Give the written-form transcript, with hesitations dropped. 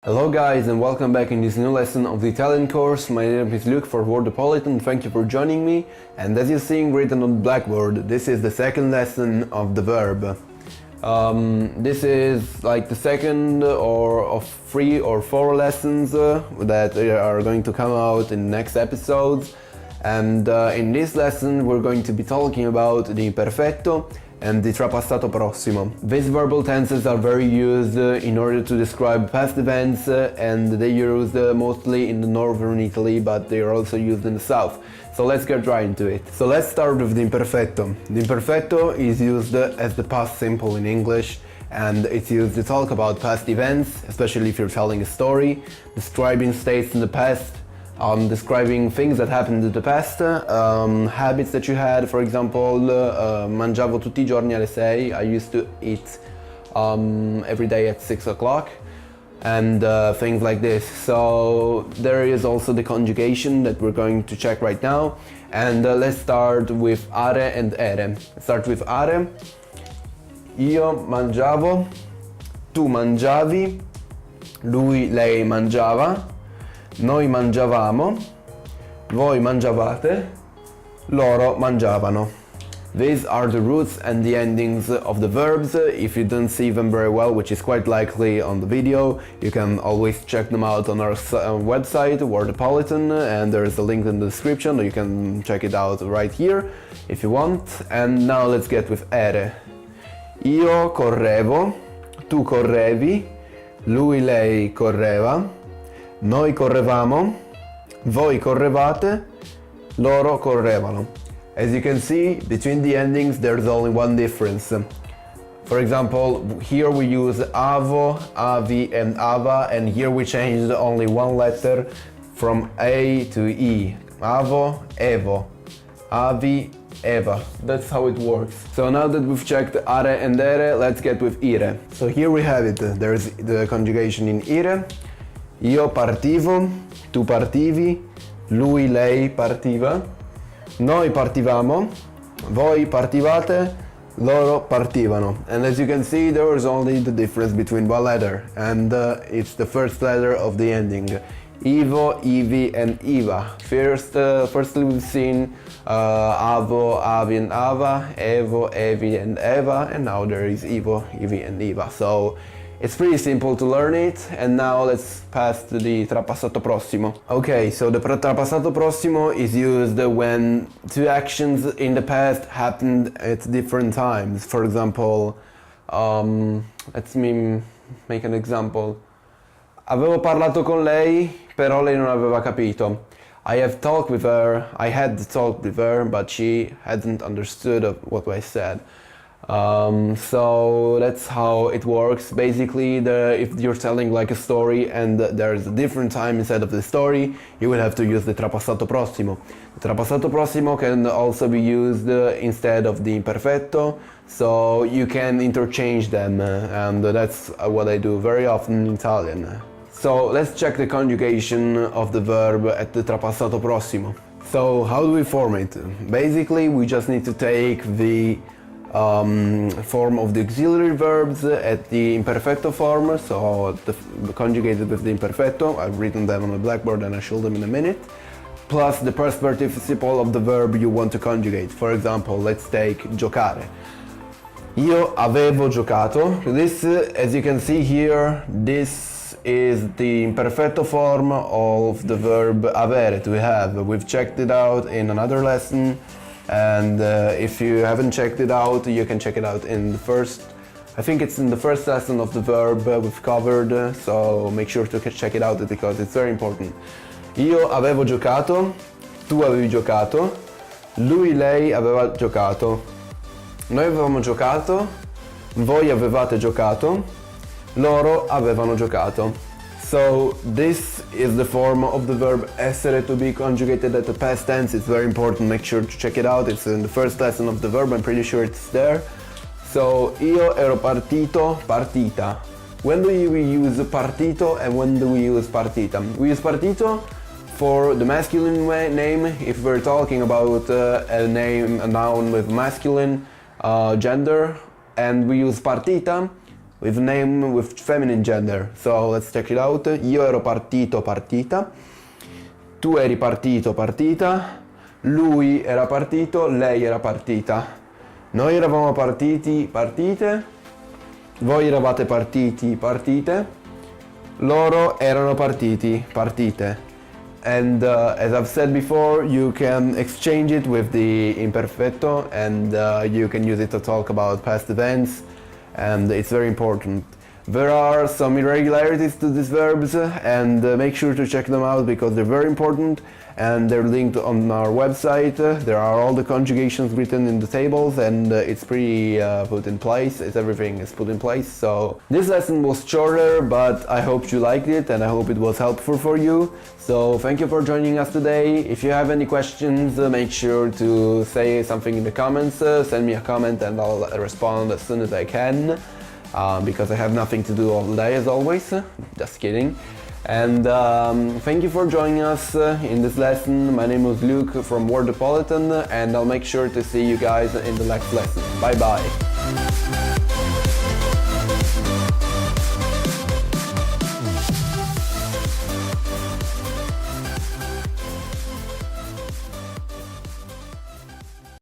Hello guys and welcome back in this new lesson of the Italian course. My name is Luke for Wordopolitan. Thank you for joining me. And as you're seeing written on blackboard, this is the second lesson of the verb. This is like the second of 3 or 4 lessons that are going to come out in the next episodes. And in this lesson we're going to be talking about the imperfetto and the trapassato prossimo. These verbal tenses are very used in order to describe past events and they're used mostly in the northern Italy, but they are also used in the south. So let's get right into it. So let's start with the imperfetto. The imperfetto is used as the past simple in English, and it's used to talk about past events, especially if you're telling a story, describing states in the past, describing things that happened in the past, habits that you had. For example, mangiavo tutti I giorni alle 6. I used to eat every day at 6 o'clock, and things like this. So there is also the conjugation that we're going to check right now. And let's start with are and ere. Start with are. Io mangiavo, tu mangiavi, lui, lei mangiava, noi mangiavamo, voi mangiavate, loro mangiavano. These are the roots and the endings of the verbs. If you don't see them very well, which is quite likely on the video, you can always check them out on our website, Wordopolitan, and there's a link in the description. You can check it out right here if you want. And now let's get with ere. Io correvo, tu correvi, lui, lei correva, noi correvamo, voi correvate, loro correvano. As you can see, between the endings there's only one difference. For example, here we use avo, avi and ava, and here we changed only one letter from A to E. Avo, evo, avi, eva. That's how it works. So now that we've checked are and ere, let's get with ire. So here we have it. There's the conjugation in ire. Io partivo, tu partivi, lui, lei partiva, noi partivamo, voi partivate, loro partivano. And as you can see, there was only the difference between one letter, and it's the first letter of the ending. Ivo, Ivi and Iva. Firstly we've seen Avo, Avi and Ava, Evo, Evi and Eva, and now there is Ivo, Ivi and Iva. So it's pretty simple to learn it, and now let's pass to the trapassato prossimo. Okay, so the trapassato prossimo is used when two actions in the past happened at different times. For example, let me make an example. Avevo parlato con lei, però lei non aveva capito. I had talked with her, but she hadn't understood what I said. So that's how it works. Basically, if you're telling like a story and there's a different time inside of the story, you will have to use the trapassato prossimo. The trapassato prossimo can also be used instead of the imperfetto, so you can interchange them, and that's what I do very often in Italian. So let's check the conjugation of the verb at the trapassato prossimo. So how do we form it? Basically, we just need to take the form of the auxiliary verbs at the imperfetto form, so conjugated with the imperfetto. I've written them on the blackboard and I'll show them in a minute, plus the past participle of the verb you want to conjugate. For example, let's take giocare. Io avevo giocato. This, as you can see here, this is the imperfetto form of the verb avere, to have. We've checked it out in another lesson. And if you haven't checked it out, you can check it out in the first, I think it's in the first lesson of the verb we've covered, so make sure to check it out because it's very important. Io avevo giocato, tu avevi giocato, lui, lei aveva giocato, noi avevamo giocato, voi avevate giocato, loro avevano giocato. So this is the form of the verb essere to be conjugated at the past tense. It's very important, make sure to check it out. It's in the first lesson of the verb, I'm pretty sure it's there. So, io ero partito, partita. When do we use partito and when do we use partita? We use partito for the masculine name if we're talking about a noun with masculine gender, and we use partita with name with feminine gender. So let's check it out. Io ero partito, partita. Tu eri partito, partita. Lui era partito, lei era partita. Noi eravamo partiti, partite. Voi eravate partiti, partite. Loro erano partiti, partite. And as I've said before, you can exchange it with the imperfecto, and you can use it to talk about past events, and it's very important. There are some irregularities to these verbs, and make sure to check them out because they're very important, and they're linked on our website. There are all the conjugations written in the tables, and it's pretty put in place. Everything is put in place. So this lesson was shorter, but I hope you liked it, and I hope it was helpful for you. So thank you for joining us today. If you have any questions, make sure to say something in the comments. Send me a comment and I'll respond as soon as I can. Because I have nothing to do all the day as always. Just kidding. And thank you for joining us in this lesson. My name is Luke from Wordopolitan, and I'll make sure to see you guys in the next lesson. Bye bye.